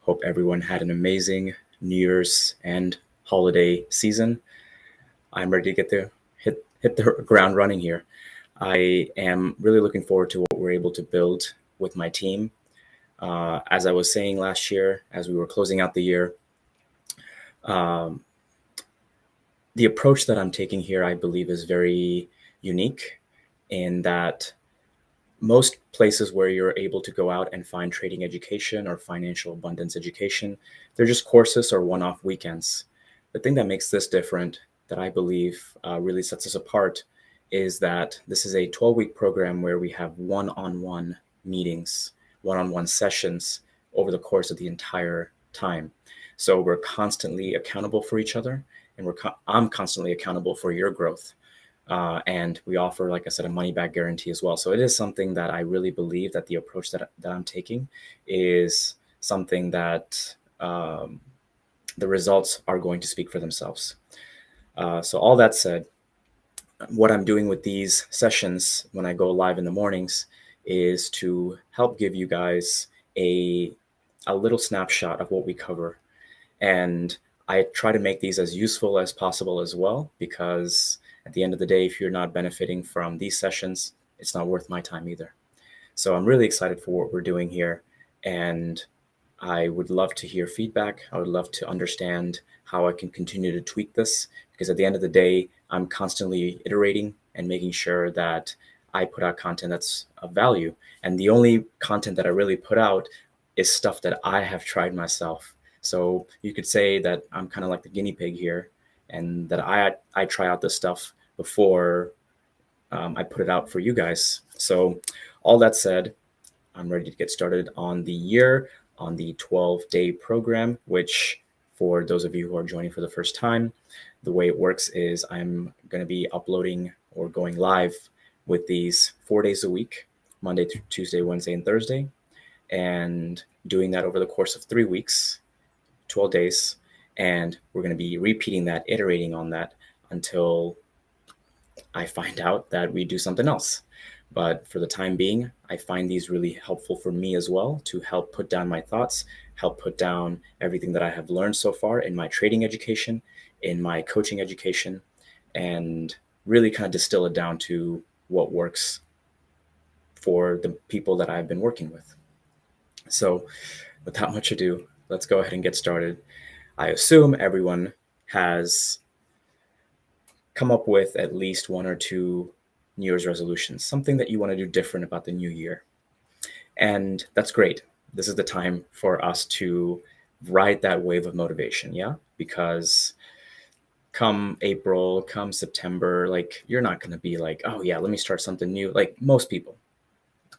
Hope everyone had an amazing New Year's and holiday season. I'm ready to hit the ground running here. I am really looking forward to what we're able to build with my team. As I was saying last year, as we were closing out the year, um, the approach that I'm taking here, I believe, is very unique in that most places where you're able to go out and find trading education or financial abundance education, they're just courses or one-off weekends. The thing that makes this different, that I believe really sets us apart, is that this is a 12-week program where we have one-on-one meetings, one-on-one sessions over the course of the entire time. So we're constantly accountable for each other, and I'm constantly accountable for your growth. And we offer, like I said, a money back guarantee as well. So it is something that I really believe that the approach that I'm taking is something that the results are going to speak for themselves. So all that said, what I'm doing with these sessions when I go live in the mornings is to help give you guys a little snapshot of what we cover. And I try to make these as useful as possible as well, because at the end of the day, if you're not benefiting from these sessions, it's not worth my time either. So I'm really excited for what we're doing here. And I would love to hear feedback. I would love to understand how I can continue to tweak this, because at the end of the day, I'm constantly iterating and making sure that I put out content that's of value. And the only content that I really put out is stuff that I have tried myself. So you could say that I'm kind of like the guinea pig here, and that I try out this stuff before I put it out for you guys. So all that said, I'm ready to get started on the year, on the 12-day program, which for those of you who are joining for the first time, the way it works is I'm going to be uploading or going live with these 4 days a week, Monday through Tuesday, Wednesday, and Thursday, and doing that over the course of 3 weeks, 12 days. And we're going to be repeating that, iterating on that until I find out that we do something else. But for the time being, I find these really helpful for me as well, to help put down my thoughts, help put down everything that I have learned so far in my trading education, in my coaching education, and really kind of distill it down to what works for the people that I've been working with. So without much ado, let's go ahead and get started. I assume everyone has come up with at least one or two New Year's resolutions, something that you want to do different about the new year. And that's great. This is the time for us to ride that wave of motivation, yeah? Because come April, come September, like you're not going to be like, oh yeah, let me start something new. Like most people,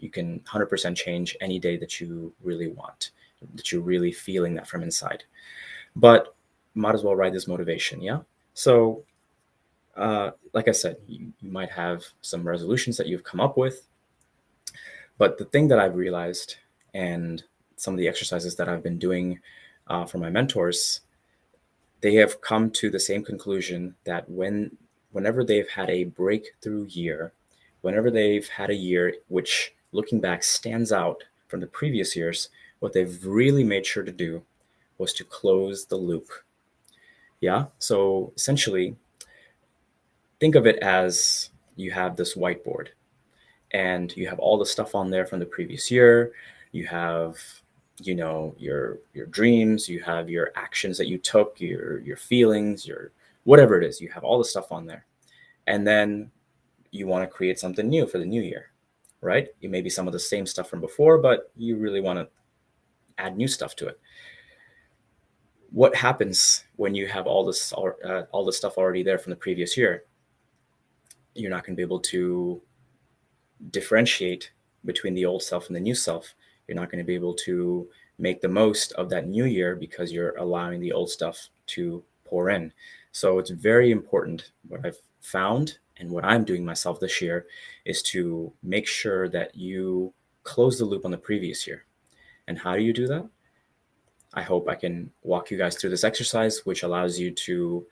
you can 100% change any day that you really want, that you're really feeling that from inside. But might as well ride this motivation, yeah? So like I said, you might have some resolutions that you've come up with. But the thing that I've realized, and some of the exercises that I've been doing for my mentors, they have come to the same conclusion that whenever they've had a breakthrough year, whenever they've had a year which, looking back, stands out from the previous years, what they've really made sure to do was to close the loop. Yeah. So essentially, think of it as you have this whiteboard and you have all the stuff on there from the previous year. You have, your dreams, you have your actions that you took, your feelings, your whatever it is, you have all the stuff on there. And then you want to create something new for the new year, right? It may be some of the same stuff from before, but you really want to add new stuff to it. What happens when you have all the stuff already there from the previous year? You're not going to be able to differentiate between the old self and the new self. You're not going to be able to make the most of that new year because you're allowing the old stuff to pour in. So it's very important. What I've found and what I'm doing myself this year is to make sure that you close the loop on the previous year. And how do you do that? I hope I can walk you guys through this exercise, which allows you to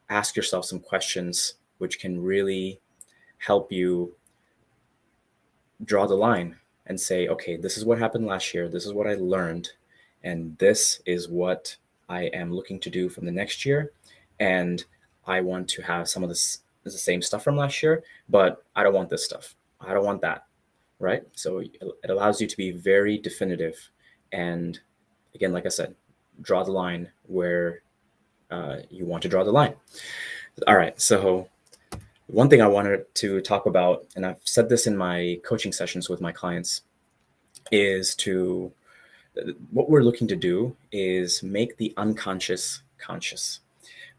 ask yourself some questions which can really help you draw the line and say, okay, this is what happened last year. This is what I learned. and this is what I am looking to do from the next year. And I want to have some of this the same stuff from last year, but I don't want this stuff. I don't want that. Right? So it allows you to be very definitive. And again, like I said, draw the line where you want to draw the line. All right. So one thing I wanted to talk about, and I've said this in my coaching sessions with my clients, is what we're looking to do is make the unconscious conscious.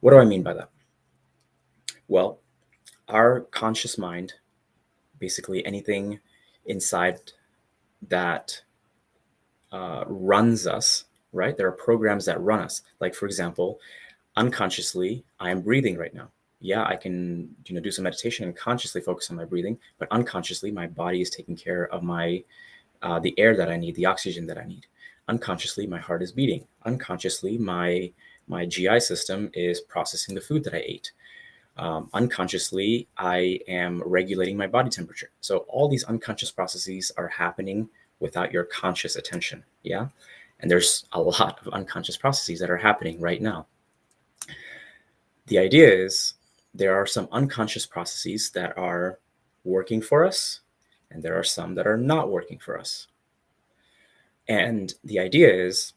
What do I mean by that? Well, our conscious mind, basically anything inside that runs us, right? There are programs that run us. Like, for example, unconsciously, I am breathing right now. Yeah, I can do some meditation and consciously focus on my breathing, but unconsciously, my body is taking care of the air that I need, the oxygen that I need. Unconsciously, my heart is beating. Unconsciously, my GI system is processing the food that I ate. Unconsciously, I am regulating my body temperature. So all these unconscious processes are happening without your conscious attention. Yeah. And there's a lot of unconscious processes that are happening right now. The idea is there are some unconscious processes that are working for us, and there are some that are not working for us. And the idea is,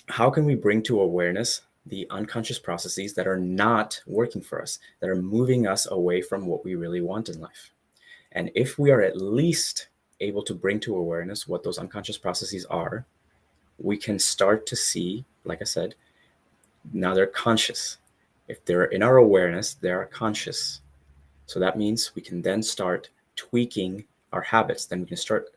how can we bring to awareness the unconscious processes that are not working for us, that are moving us away from what we really want in life? And if we are at least able to bring to awareness what those unconscious processes are, we can start to see, like I said, now they're conscious. If they're in our awareness, they are conscious. So that means we can then start tweaking our habits. Then we can start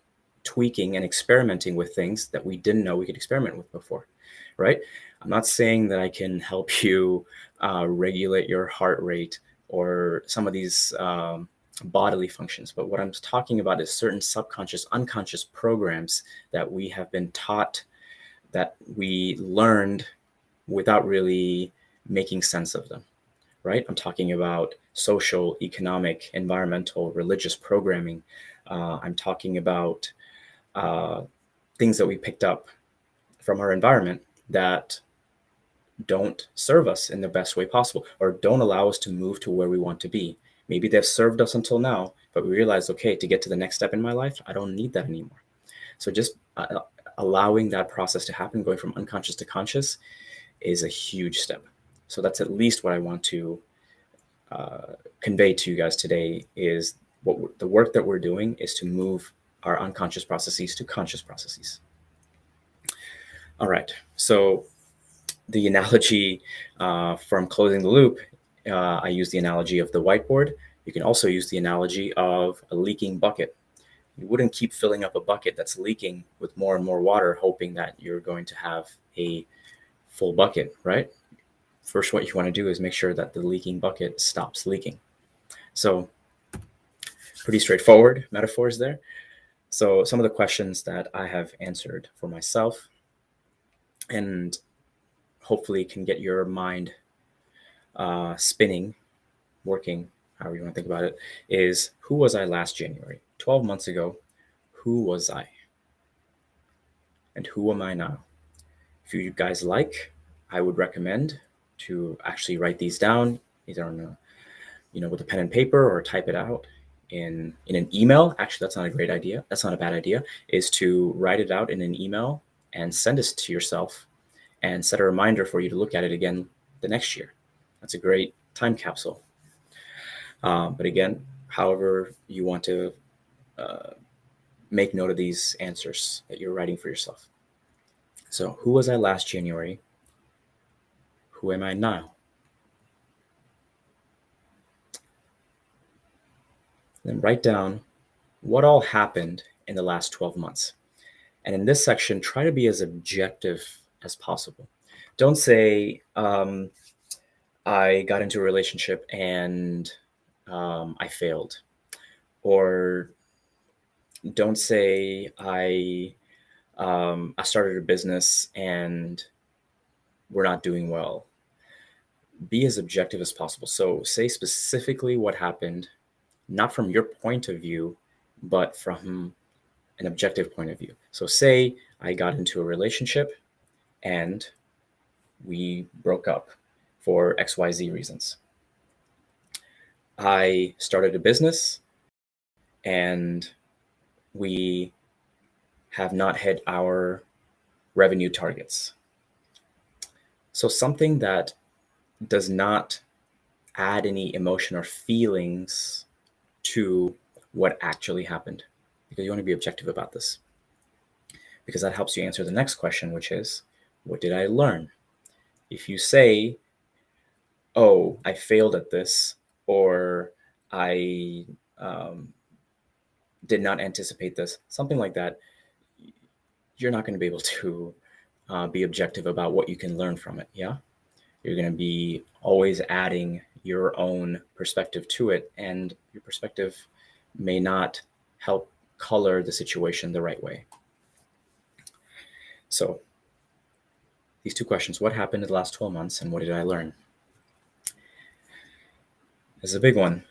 tweaking and experimenting with things that we didn't know we could experiment with before, right? I'm not saying that I can help you regulate your heart rate or some of these bodily functions, but what I'm talking about is certain subconscious, unconscious programs that we have been taught, that we learned without really making sense of them, right? I'm talking about social, economic, environmental, religious programming. I'm talking about things that we picked up from our environment that don't serve us in the best way possible, or don't allow us to move to where we want to be. Maybe they've served us until now, but we realize, okay, to get to the next step in my life, I don't need that anymore. So just allowing that process to happen, going from unconscious to conscious, is a huge step. So that's at least what I want to convey to you guys today, is the work that we're doing is to move our unconscious processes to conscious processes. All right. So the analogy from Closing the Loop, I use the analogy of the whiteboard. You can also use the analogy of a leaking bucket. You wouldn't keep filling up a bucket that's leaking with more and more water, hoping that you're going to have a full bucket, right? First, what you want to do is make sure that the leaking bucket stops leaking. So pretty straightforward metaphors there. So some of the questions that I have answered for myself, and hopefully can get your mind spinning, working, however you want to think about it, is who was I last January? 12 months ago, who was I? And who am I now? If you guys like, I would recommend to actually write these down, either on with a pen and paper, or type it out in an email. Actually, that's not a great idea. That's not a bad idea, is to write it out in an email and send it to yourself and set a reminder for you to look at it again the next year. That's a great time capsule. But again, however you want to make note of these answers that you're writing for yourself. So who was I last January? Who am I now? Then write down what all happened in the last 12 months. And in this section, try to be as objective as possible. Don't say, I got into a relationship and I failed. Or don't say, I started a business and we're not doing well. Be as objective as possible. So say specifically what happened, not from your point of view, but from an objective point of view. So say I got into a relationship and we broke up for XYZ reasons. I started a business and we have not hit our revenue targets. So something that does not add any emotion or feelings to what actually happened, because you want to be objective about this, because that helps you answer the next question, which is, what did I learn? If you say, oh, I failed at this, or I did not anticipate this, something like that, you're not going to be able to be objective about what you can learn from it. Yeah. You're going to be always adding your own perspective to it, and your perspective may not help color the situation the right way. So these two questions, what happened in the last 12 months and what did I learn? This is a big one.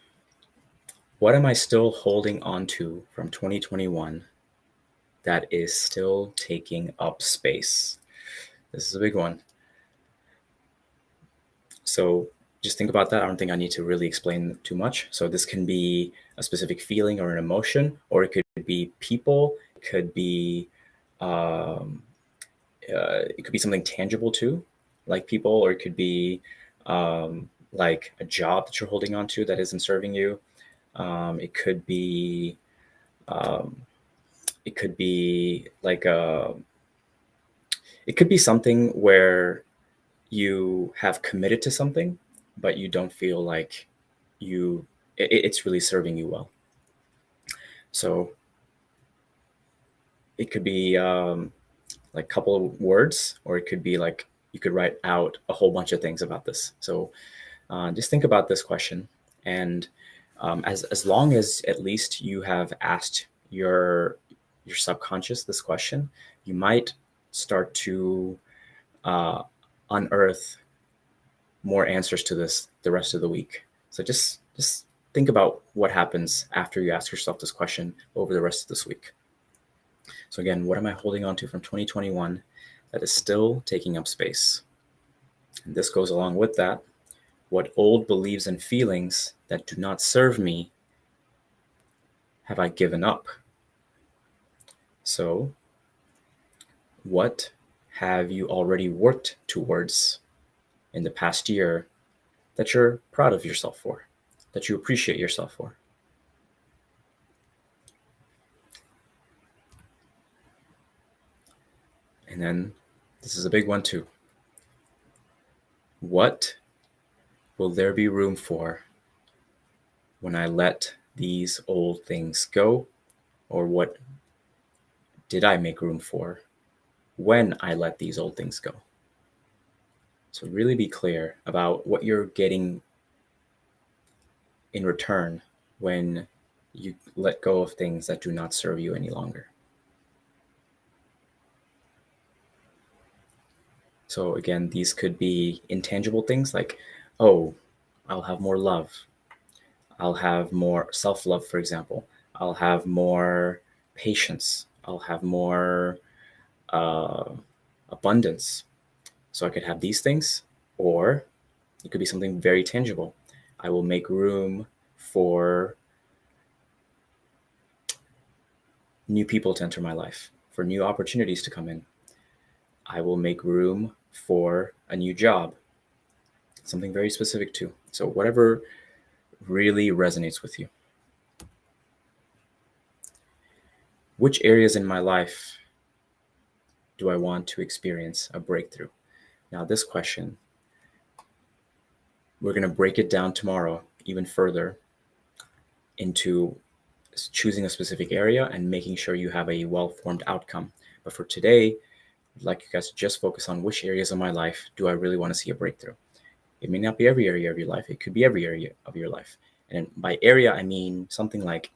What am I still holding on to from 2021 that is still taking up space? This is a big one. So just think about that. I don't think I need to really explain too much. So this can be a specific feeling or an emotion, or it could be people. It could be something tangible too, like people, or it could be like a job that you're holding on to that isn't serving you. It could be something where you have committed to something, but you don't feel like it's really serving you well. So it could be like a couple of words, or it could be like you could write out a whole bunch of things about this. So just think about this question, and as long as at least you have asked your subconscious this question, you might start to unearth more answers to this the rest of the week. So just think about what happens after you ask yourself this question over the rest of this week. So again, what am I holding on to from 2021 that is still taking up space? And this goes along with that. What old beliefs and feelings that do not serve me have I given up? So what have you already worked towards in the past year that you're proud of yourself for, that you appreciate yourself for? And then this is a big one too. What will there be room for when I let these old things go? Or what did I make room for when I let these old things go? So really be clear about what you're getting in return when you let go of things that do not serve you any longer. So again, these could be intangible things like, oh, I'll have more love. I'll have more self-love, for example. I'll have more patience. I'll have more abundance. So I could have these things, or it could be something very tangible. I will make room for new people to enter my life, for new opportunities to come in. I will make room for a new job, something very specific too. So whatever really resonates with you. Which areas in my life do I want to experience a breakthrough? Now, this question, we're going to break it down tomorrow even further into choosing a specific area and making sure you have a well-formed outcome. But for today, I'd like you guys to just focus on which areas of my life do I really want to see a breakthrough. It may not be every area of your life. It could be every area of your life. And by area, I mean something like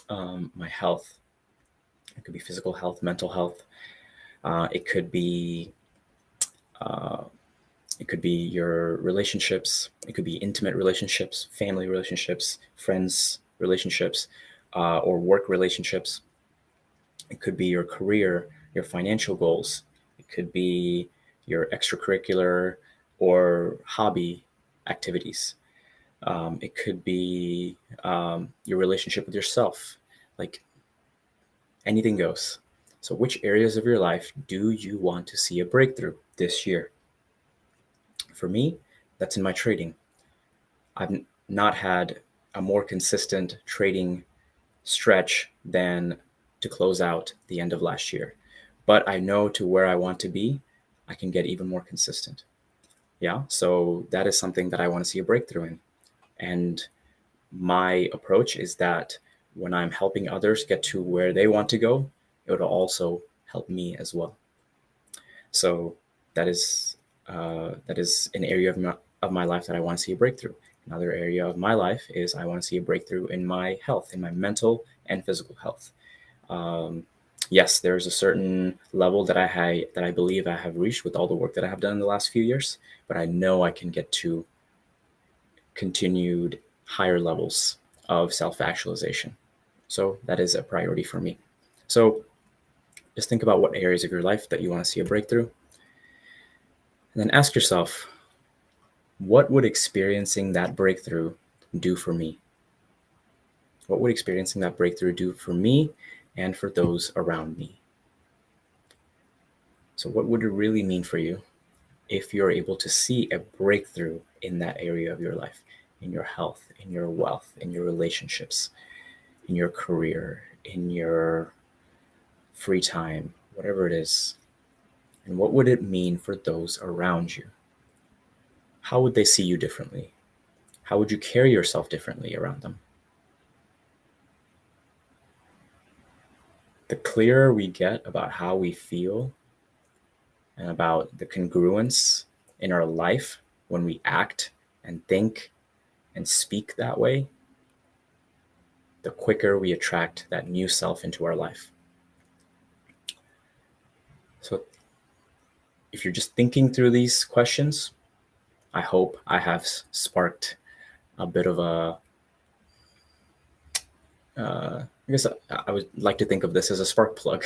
my health. It could be physical health, mental health. It could be your relationships. It could be intimate relationships, family relationships, friends relationships, or work relationships. It could be your career, your financial goals. It could be your extracurricular or hobby activities. It could be your relationship with yourself, like anything goes. So which areas of your life do you want to see a breakthrough this year? For me, that's in my trading. I've not had a more consistent trading stretch than to close out the end of last year. But I know to where I want to be, I can get even more consistent. Yeah. So that is something that I want to see a breakthrough in. And my approach is that when I'm helping others get to where they want to go, it will also help me as well. So that is an area of my life that I want to see a breakthrough. Another area of my life is I want to see a breakthrough in my health, in my mental and physical health. Yes, there's a certain level that I believe I have reached with all the work that I have done in the last few years, but I know I can get to continued higher levels of self-actualization. So that is a priority for me. So just think about what areas of your life that you want to see a breakthrough. And then ask yourself, what would experiencing that breakthrough do for me? What would experiencing that breakthrough do for me and for those around me? So what would it really mean for you if you're able to see a breakthrough in that area of your life, in your health, in your wealth, in your relationships, in your career, in your free time, whatever it is? And what would it mean for those around you? How would they see you differently? How would you carry yourself differently around them? The clearer we get about how we feel and about the congruence in our life when we act and think and speak that way, the quicker we attract that new self into our life. So if you're just thinking through these questions, I hope I have sparked a bit of I guess I would like to think of this as a spark plug.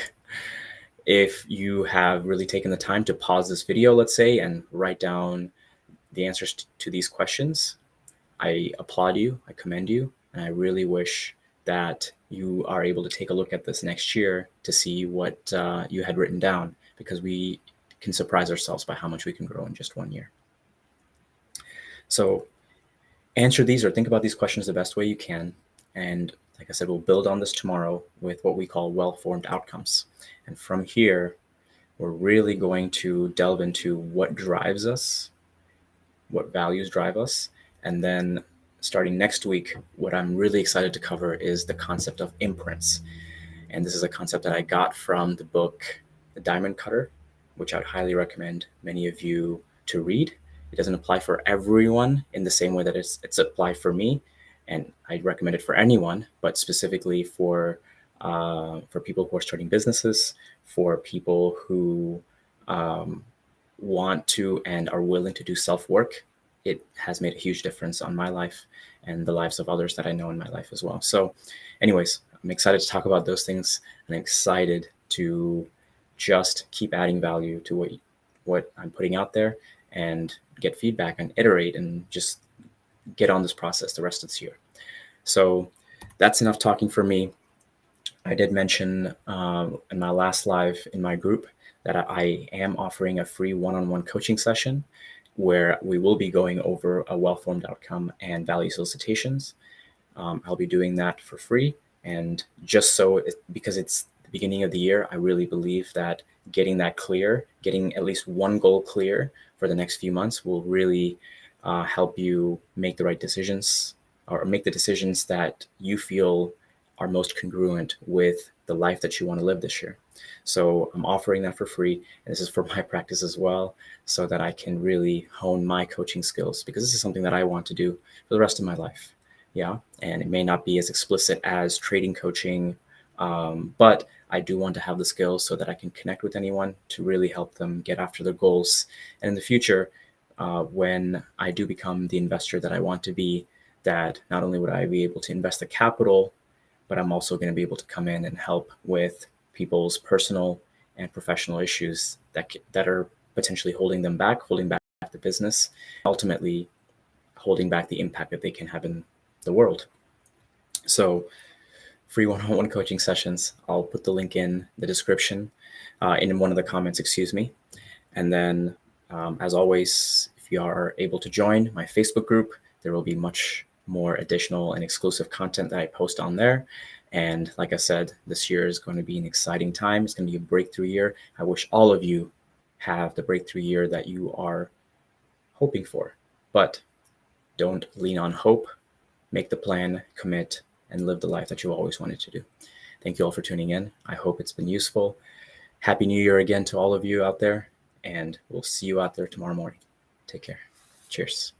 If you have really taken the time to pause this video, let's say, and write down the answers to these questions, I applaud you, I commend you, and I really wish that you are able to take a look at this next year to see what you had written down, because we can surprise ourselves by how much we can grow in just 1 year. So answer these or think about these questions the best way you can. And like I said, we'll build on this tomorrow with what we call well-formed outcomes. And from here, we're really going to delve into what drives us, what values drive us. And then starting next week, what I'm really excited to cover is the concept of imprints. And this is a concept that I got from the book, The Diamond Cutter, which I'd highly recommend many of you to read. It doesn't apply for everyone in the same way that it's applied for me. And I'd recommend it for anyone, but specifically for people who are starting businesses, for people who want to and are willing to do self-work. It has made a huge difference on my life and the lives of others that I know in my life as well. So anyways, I'm excited to talk about those things, and excited to just keep adding value to what I'm putting out there and get feedback and iterate and just get on this process the rest of this year. So that's enough talking for me. I did mention in my last live in my group that I am offering a free one-on-one coaching session where we will be going over a well-formed outcome and value solicitations. I'll be doing that for free. And just because it's the beginning of the year, I really believe that getting that clear, getting at least one goal clear for the next few months will really help you make the right decisions, or make the decisions that you feel are most congruent with the life that you want to live this year. So I'm offering that for free. And this is for my practice as well, so that I can really hone my coaching skills, because this is something that I want to do for the rest of my life. Yeah. And it may not be as explicit as trading coaching, but I do want to have the skills so that I can connect with anyone to really help them get after their goals. And in the future, when I do become the investor that I want to be, that not only would I be able to invest the capital, but I'm also going to be able to come in and help with people's personal and professional issues that are potentially holding back the business, ultimately holding back the impact that they can have in the world. So free one-on-one coaching sessions, I'll put the link in the description, in one of the comments, excuse me. And then as always, if you are able to join my Facebook group, there will be much more additional and exclusive content that I post on there. And like I said, this year is going to be an exciting time. It's going to be a breakthrough year. I wish all of you have the breakthrough year that you are hoping for. But don't lean on hope. Make the plan, commit, and live the life that you always wanted to do. Thank you all for tuning in. I hope it's been useful. Happy New Year again to all of you out there, and we'll see you out there tomorrow morning. Take care. Cheers.